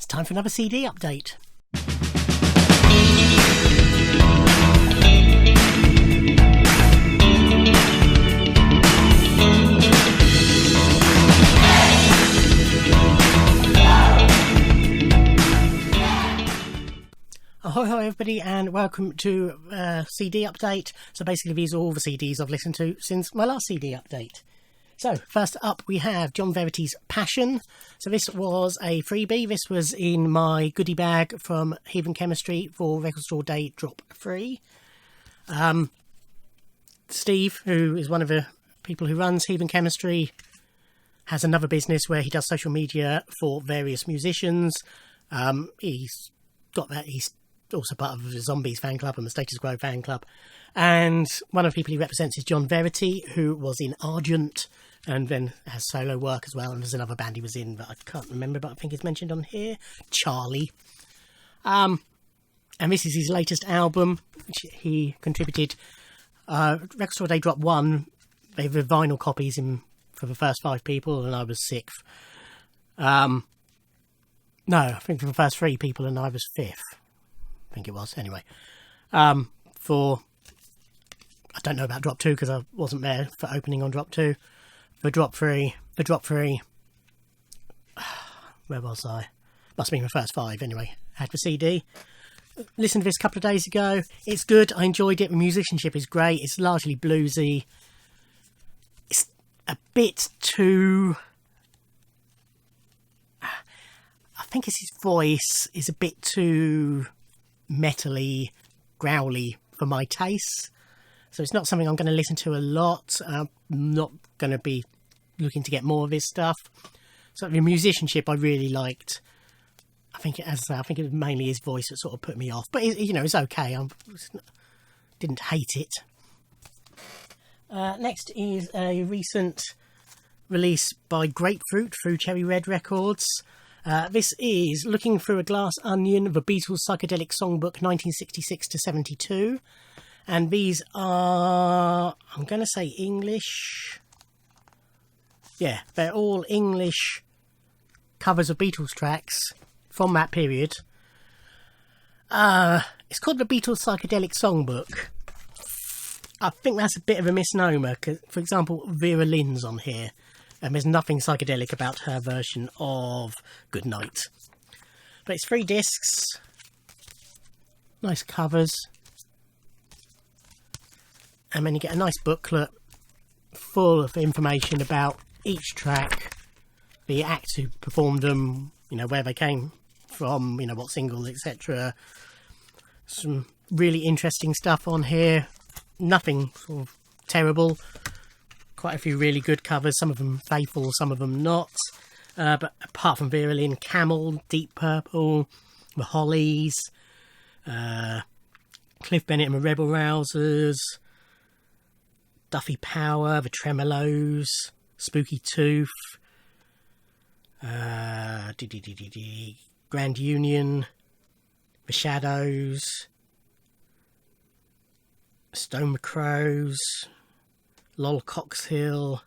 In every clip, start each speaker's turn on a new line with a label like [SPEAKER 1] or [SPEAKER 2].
[SPEAKER 1] It's time for another CD update. Ahoy, hi everybody, and welcome to CD update. So basically these are all the CDs I've listened to since my last CD update. So first up we have John Veritys' Passion. So this was a freebie. This was in my goodie bag from Heathen Chemistry for Record Store Day Drop 3. Steve, who is one of the people who runs Heathen Chemistry, has another business where he does social media for various musicians. He's got that. He's also part of the Zombies fan club and the Status Quo fan club. And one of the people he represents is John Verity, who was in Argent and then has solo work as well. And there's another band he was in that I can't remember, but I think it's mentioned on here, Charlie. And this is his latest album, which he contributed. Record Store Day Drop 1, they have vinyl copies in for the first 5 people, and I was 6th. No, I think for the first 3 people, and I was 5th. I think it was. Anyway, for... I don't know about Drop 2 because I wasn't there for opening on Drop 2. For Drop 3... Where was I? Must have been the first 5 anyway. Had the CD. Listened to this a couple of days ago. It's good. I enjoyed it. The musicianship is great. It's largely bluesy. It's a bit too... I think it's his voice is a bit too metally, growly for my tastes. So it's not something I'm going to listen to a lot. I'm not going to be looking to get more of his stuff. So the musicianship I really liked. I think it was mainly his voice that sort of put me off. But it's okay. Didn't hate it. Next is a recent release by Grapefruit through Cherry Red Records. This is Looking Through a Glass Onion, the Beatles Psychedelic Songbook 1966 to 72. And these are, I'm going to say English. Yeah, they're all English covers of Beatles tracks from that period. It's called the Beatles Psychedelic Songbook. I think that's a bit of a misnomer. 'Cause, for example, Vera Lynn's on here. And there's nothing psychedelic about her version of Goodnight. But it's 3 discs. Nice covers. And then you get a nice booklet full of information about each track, the acts who performed them, where they came from, what singles, etc. Some really interesting stuff on here. Nothing sort of terrible. Quite a few really good covers, some of them faithful, some of them not. But apart from Vera Lynn, Camel, Deep Purple, The Hollies, Cliff Bennett and the Rebel Rousers, Duffy Power, The Tremolos, Spooky Tooth, Grand Union, The Shadows, Stone McCrows, Lol Coxhill,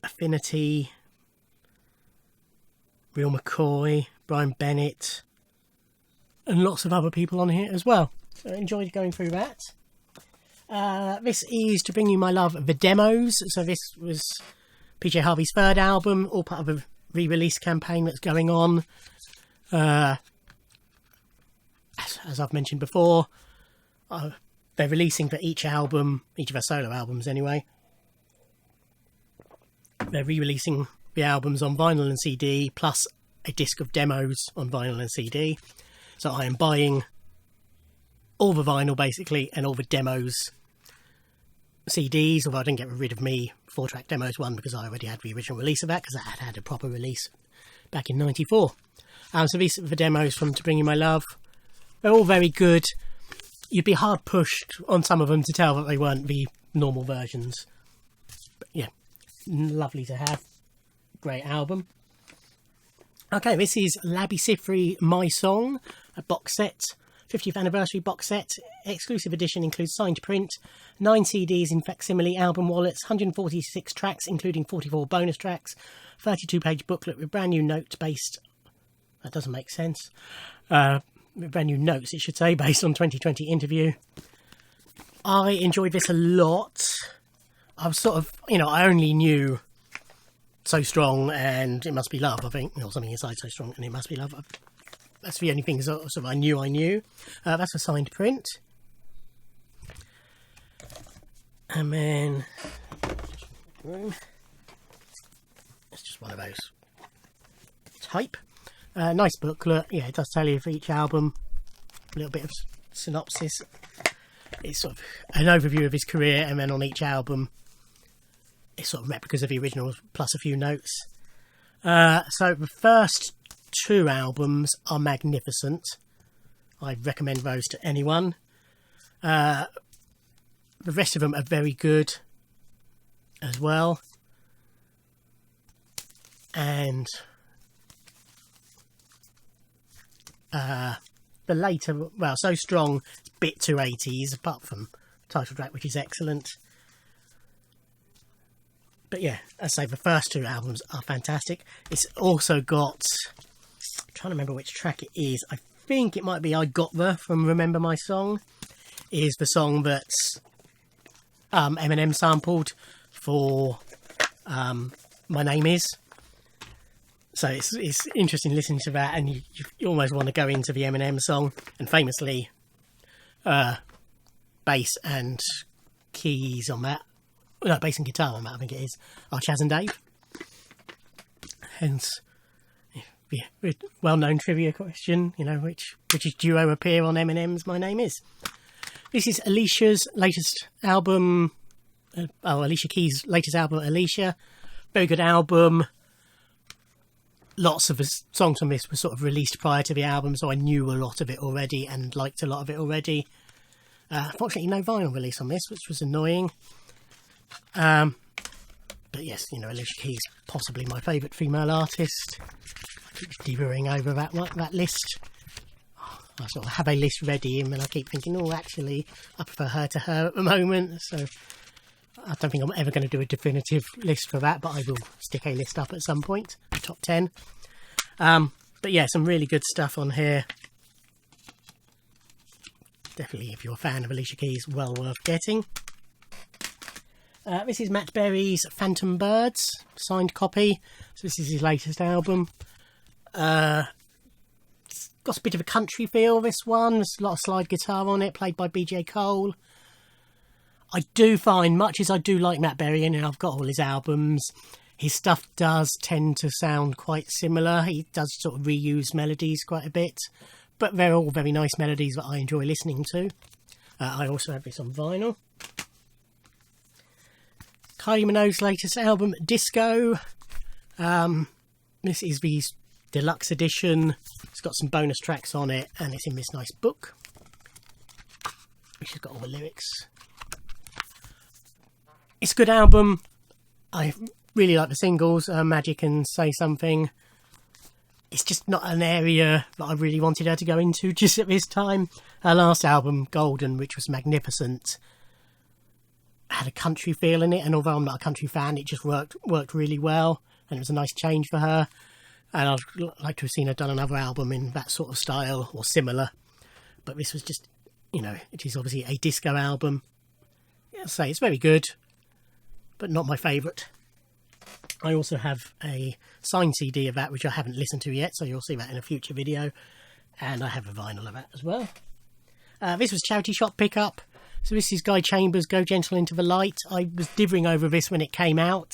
[SPEAKER 1] Affinity, Real McCoy, Brian Bennett, and lots of other people on here as well. So I enjoyed going through that. This is To Bring You My Love, The Demos. So this was PJ Harvey's 3rd album, all part of a re-release campaign that's going on. As I've mentioned before, they're releasing for each album, each of their solo albums anyway. They're re-releasing the albums on vinyl and CD, plus a disc of demos on vinyl and CD. So I am buying all the vinyl basically, and all the demos CDs, although I didn't get rid of me 4-track demos one because I already had the original release of that, because I had a proper release back in 94. So these are the demos from To Bring You My Love. They're all very good. You'd be hard pushed on some of them to tell that they weren't the normal versions. But yeah, lovely to have. Great album. Okay, this is Labby Sifri My Song, a box set, 50th anniversary box set. Exclusive edition includes signed print, 9 CDs in facsimile album wallets, 146 tracks including 44 bonus tracks, 32-page booklet with brand new notes based That doesn't make sense. Brand new notes, it should say, based on 2020 interview. I enjoyed this a lot. I was sort of, I only knew So Strong and It Must Be Love, I think, or something inside So Strong and It Must Be Love. That's the only thing sort of I knew. That's a signed print. And then it's just one of those type. Nice booklet. Yeah, it does tell you for each album. A little bit of synopsis. It's sort of an overview of his career, and then on each album it's sort of replicas of the originals plus a few notes. So the first 2 albums are magnificent. I recommend those to anyone. The rest of them are very good as well. And the later, well, So Strong, it's a bit too 80s, apart from title track, which is excellent. But yeah, as I say, the first 2 albums are fantastic. It's also got, I'm trying to remember which track it is. I think it might be I Got There from Remember My Song. Is the song that Eminem sampled for My Name Is. So it's interesting listening to that, and you almost want to go into the Eminem song. And famously, bass and keys on that, no, bass and guitar on that, I think it is, are Chaz and Dave. Hence, yeah, well-known trivia question, which duo appear on Eminem's My Name Is. This is Alicia's latest album. Alicia Keys' latest album, Alicia. Very good album. Lots of the songs on this were sort of released prior to the album, so I knew a lot of it already and liked a lot of it already. Fortunately, no vinyl release on this, which was annoying. But yes, Alicia Keys, possibly my favourite female artist. I keep devouring over that list. I sort of have a list ready, and then I keep thinking, actually, I prefer her to her at the moment. So I don't think I'm ever going to do a definitive list for that, but I will stick a list up at some point, the top 10. But yeah, some really good stuff on here. Definitely, if you're a fan of Alicia Keys, well worth getting. This is Matt Berry's Phantom Birds, signed copy. So this is his latest album. It's got a bit of a country feel, this one. There's a lot of slide guitar on it, played by BJ Cole. I do find, much as I do like Matt Berry, and I've got all his albums, his stuff does tend to sound quite similar. He does sort of reuse melodies quite a bit, but they're all very nice melodies that I enjoy listening to. I also have this on vinyl. Kylie Minogue's latest album, Disco. This is the deluxe edition. It's got some bonus tracks on it, and it's in this nice book, which has got all the lyrics. It's a good album. I really like the singles, Magic and Say Something. It's just not an area that I really wanted her to go into just at this time. Her last album, Golden, which was magnificent, had a country feel in it, and although I'm not a country fan, it just worked really well, and it was a nice change for her. And I'd like to have seen her done another album in that sort of style or similar, but this was just, it is obviously a disco album. I'll say it's very good, but not my favourite. I also have a signed CD of that, which I haven't listened to yet, so you'll see that in a future video, and I have a vinyl of that as well. This was Charity Shop Pickup. So this is Guy Chambers' Go Gentle Into the Light. I was dithering over this when it came out,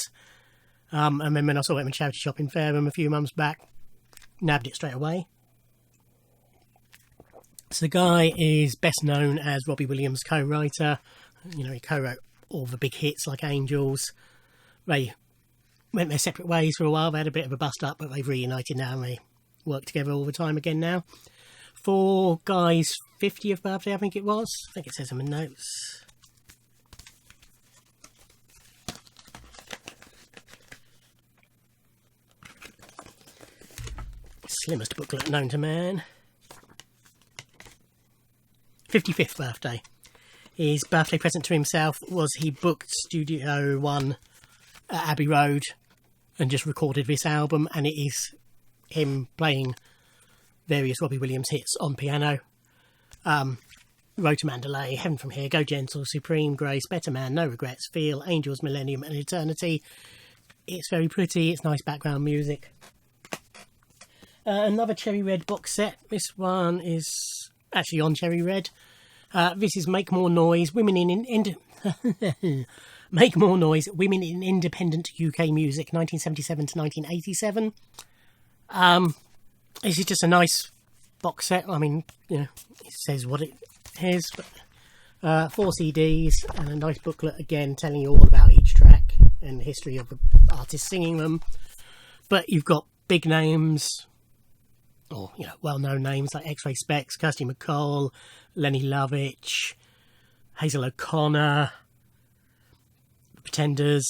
[SPEAKER 1] and then when I saw it in Charity Shop in Fareham a few months back, nabbed it straight away. So Guy is best known as Robbie Williams' co-writer. He co-wrote all the big hits like Angels. They went their separate ways for a while. They had a bit of a bust up, but they've reunited now and they work together all the time again now. For Guy's 50th birthday, I think it was. I think it says in the notes. Slimmest booklet known to man. 55th birthday. His birthday present to himself was he booked Studio One at Abbey Road and just recorded this album, and it is him playing various Robbie Williams hits on piano. Road to Mandalay, Heaven from Here, Go Gentle, Supreme, Grace, Better Man, No Regrets, Feel, Angels, Millennium and Eternity. It's very pretty, it's nice background music. Another Cherry Red box set. This one is actually on Cherry Red. This is Make More Noise, Make More Noise, Women in Independent UK Music, 1977 to 1987. This is just a nice box set. I mean, you know, it says what it is, but 4 CDs and a nice booklet again telling you all about each track and the history of the artist singing them. But you've got big names, or, you know, well-known names like X-Ray Specs, Kirsty MacColl, Lenny Lovitch, Hazel O'Connor, Pretenders,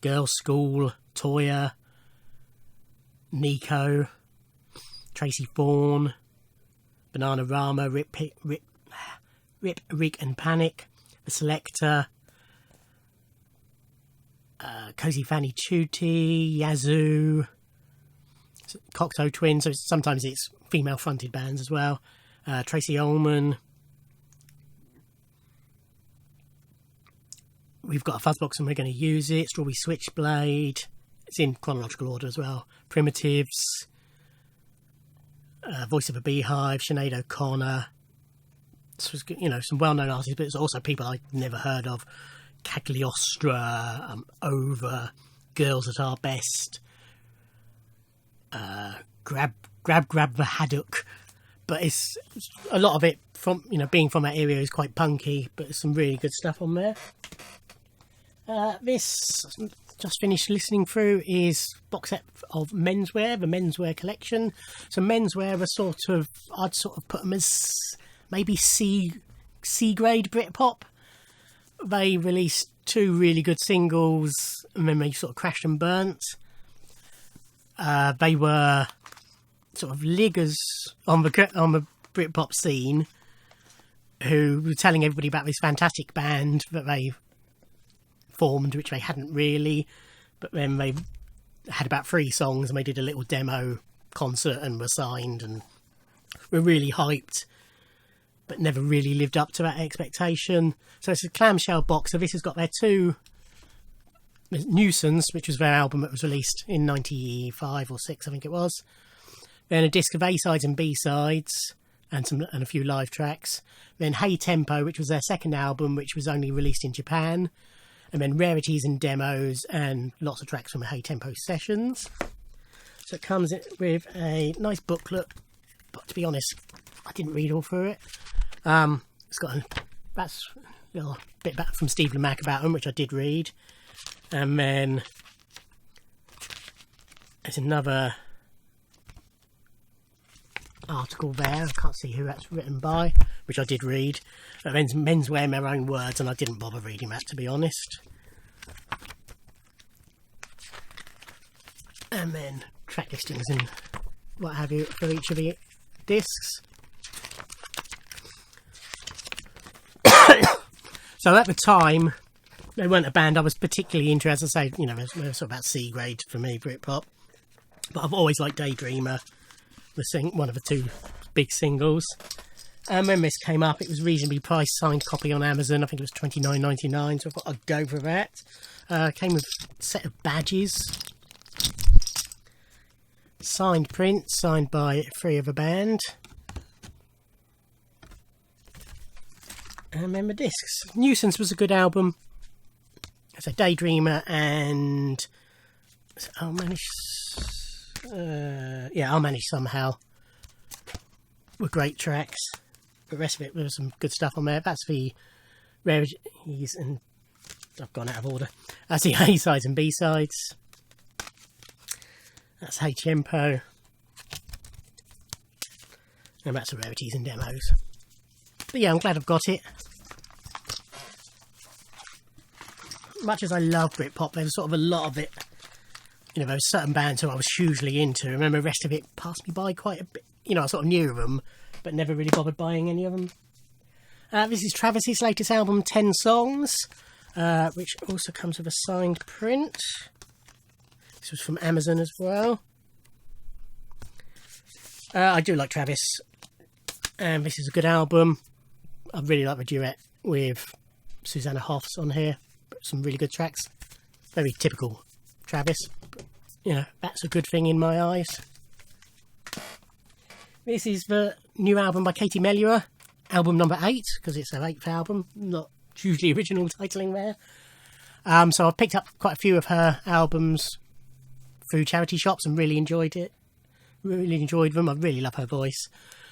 [SPEAKER 1] Girls' School, Toya, Nico, Tracy Thorn, Bananarama, Rip, Rick and Panic, The Selector, Cozy Fanny Tutti, Yazoo, Cocteau Twins, so sometimes it's female fronted bands as well, Tracy Ullman. We've got a Fuzzbox and we're going to use it. Strawberry Switchblade, it's in chronological order as well. Primitives, Voice of a Beehive, Sinead O'Connor. This was, you know, some well-known artists, but it's also people I'd never heard of. Cagliostra, Over, Girls at Our Best, Grab the Haddock. But it's a lot of it from, you know, being from that area is quite punky, but there's some really good stuff on there. This, just finished listening through, is box set of Menswear, the Menswear collection. So Menswear are sort of, I'd sort of put them as maybe C grade Britpop. They released 2 really good singles and then they sort of crashed and burnt. They were sort of liggers on the Britpop scene who were telling everybody about this fantastic band that they formed, which they hadn't really, but then they had about 3 songs and they did a little demo concert and were signed and were really hyped, but never really lived up to that expectation. So it's a clamshell box. So this has got their 2 Nuisance, which was their album that was released in 95 or 6, I think it was. Then a disc of A-sides and B-sides and a few live tracks. Then Hey Tempo, which was their 2nd album, which was only released in Japan. And then Rarities and demos and lots of tracks from Hey Tempo sessions. So it comes with a nice booklet, but to be honest, I didn't read all through it. It's got that's a little bit back from Steve Lamacq about them, which I did read. And then there's another article there, I can't see who that's written by, which I did read. But then Menswear in their own words, and I didn't bother reading that, to be honest. And then track listings and what have you for each of the discs. So at the time, they weren't a band I was particularly interested in. Say, you know, they're sort of about C grade for me, Britpop. But I've always liked Daydreamer, one of the 2 big singles. And when this came up, it was reasonably priced, signed copy on Amazon. I think it was $29.99, so I thought I'd go for that. Came with a set of badges. Signed print, signed by 3 of the band. And then the discs. Nuisance was a good album. So Daydreamer and I'll Manage Somehow were great tracks. The rest of it, there was some good stuff on there. That's the Rarities and I've gone out of order. That's the A-sides and B-sides. That's Hey Tempo. And that's the Rarities and demos. But yeah, I'm glad I've got it. Much as I love Britpop, there was sort of a lot of it. You know, there was certain bands who I was hugely into. I remember the rest of it passed me by quite a bit. You know, I sort of knew of them, but never really bothered buying any of them. This is Travis's latest album, 10 Songs, which also comes with a signed print. This was from Amazon as well. I do like Travis, and this is a good album. I really like the duet with Susanna Hoffs on here. Some really good tracks. Very typical Travis, but, you know, that's a good thing in my eyes. This is the new album by Katy Minogue, album number 8, because it's her 8th album, not hugely original titling there. So I've picked up quite a few of her albums through charity shops and really enjoyed it. Really enjoyed them. I really love her voice.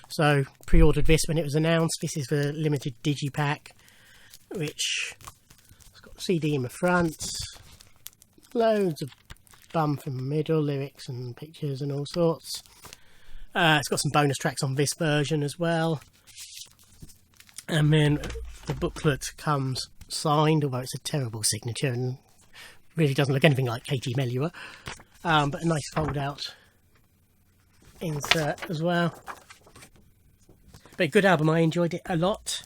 [SPEAKER 1] So pre-ordered this when it was announced. This is the limited digipack, which has got a CD in the front, loads of bump in the middle, lyrics and pictures and all sorts. It's got some bonus tracks on this version as well. And then the booklet comes signed, although it's a terrible signature and really doesn't look anything like Katy Minogue. But a nice fold out insert as well. But a good album, I enjoyed it a lot.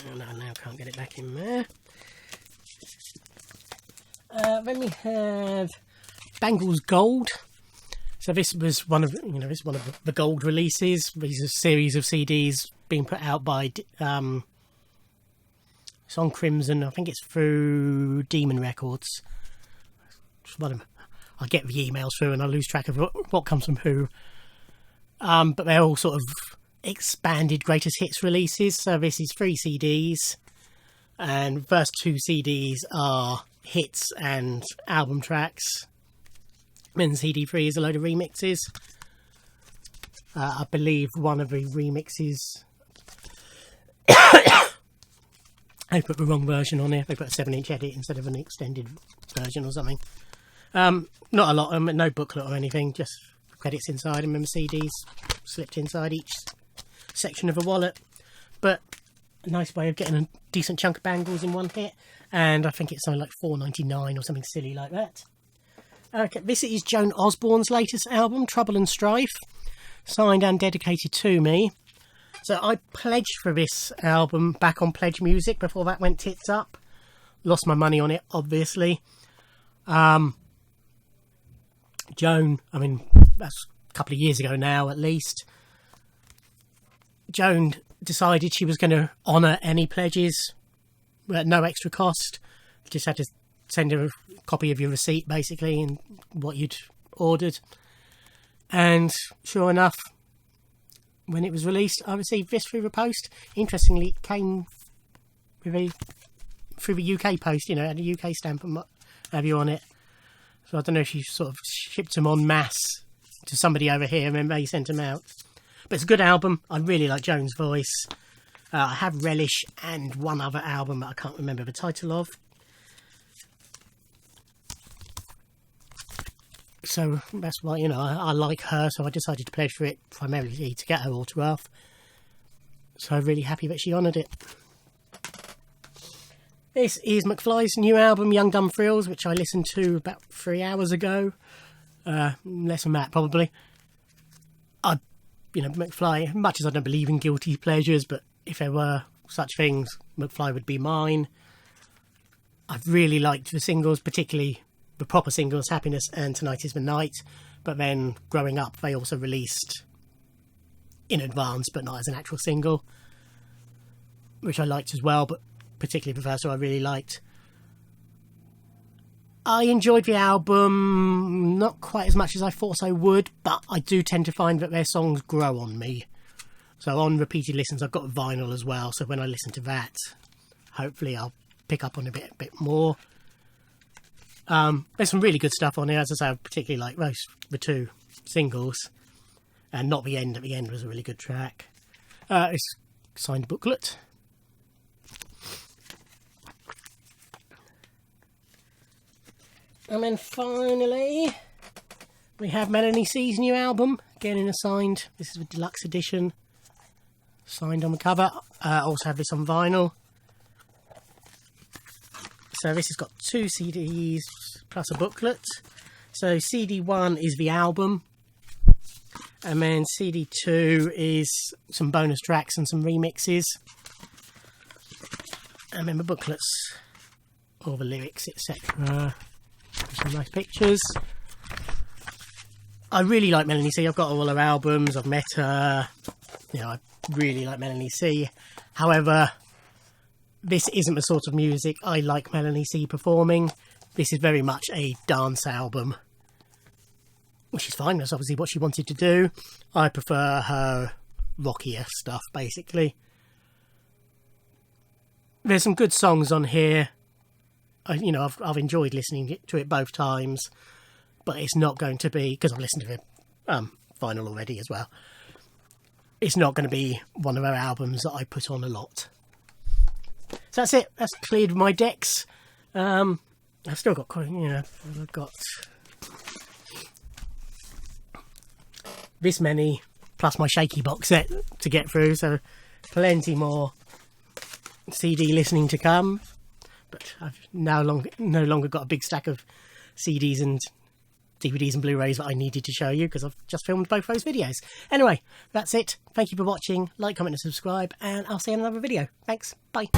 [SPEAKER 1] Oh, no, now can't get it back in there. Then we have Bengals Gold. So this was one of the Gold releases. These are a series of CDs being put out by it's on Crimson. I think it's through Demon Records. It's one of them. I get the emails through and I lose track of what comes from who. But they're all sort of expanded greatest hits releases. So this is 3 CDs, and the first 2 CDs are hits and album tracks. Then CD 3 is a load of remixes. I believe one of the remixes they put the wrong version on here. They put a 7-inch edit instead of an extended version or something. Not a lot of them, no booklet or anything, just credits inside them and CDs slipped inside each section of a wallet. But a nice way of getting a decent chunk of bangles in one hit, and I think it's something like $4.99 or something silly like that. Okay, this is Joan Osborne's latest album, Trouble and Strife, signed and dedicated to me. So I pledged for this album back on Pledge Music before that went tits up. Lost my money on it, obviously. Joan, I mean, that's a couple of years ago now at least. Joan decided she was going to honour any pledges at no extra cost. Just had to send her a copy of your receipt, basically, and what you'd ordered. And sure enough, when it was released, I received this through the post. Interestingly, it came through the UK post, you know, had a UK stamp and what have you on it. So I don't know if you sort of shipped them en masse to somebody over here and then they sent them out. But it's a good album. I really like Joan's voice. I have Relish and one other album that I can't remember the title of. So that's why, you know, I like her, so I decided to pledge for it primarily to get her autograph. So I'm really happy that she honoured it. This is McFly's new album, Young Dumb Thrills, which I listened to about 3 hours ago. Less than that, probably. McFly, much as I don't believe in guilty pleasures, but if there were such things, McFly would be mine. I've really liked the singles, particularly the proper singles, Happiness and Tonight Is the Night. But then, growing up, they also released in advance, but not as an actual single, which I liked as well, but particularly the first one I really liked. I enjoyed the album, not quite as much as I thought I would, but I do tend to find that their songs grow on me. So on repeated listens, I've got vinyl as well, so when I listen to that, hopefully I'll pick up on a bit more. There's some really good stuff on here, as I say. I particularly like the 2 singles, and Not the End at the end was a really good track. It's signed Booklet. And then finally, we have Melanie C's new album, again in a signed, this is a deluxe edition, signed on the cover. Also have this on vinyl. So this has got 2 CDs plus a booklet. So CD 1 is the album, and then CD 2 is some bonus tracks and some remixes. And then the booklets, all the lyrics, etc. Some nice pictures. I really like Melanie C. I've got all her albums. I've met her. You know, I really like Melanie C. However, this isn't the sort of music I like Melanie C performing. This is very much a dance album, which is fine. That's obviously what she wanted to do. I prefer her rockier stuff, basically. There's some good songs on here. I've enjoyed listening to it both times, but it's not going to be, because I've listened to the vinyl already as well, it's not going to be one of her albums that I put on a lot. So that's it. That's cleared my decks. I've still got quite, I've got this many plus my Shaky box set to get through, so plenty more CD listening to come. But I've no longer got a big stack of CDs and DVDs and Blu-rays that I needed to show you, because I've just filmed both those videos. Anyway, that's it. Thank you for watching. Like, comment and subscribe, and I'll see you in another video. Thanks. Bye.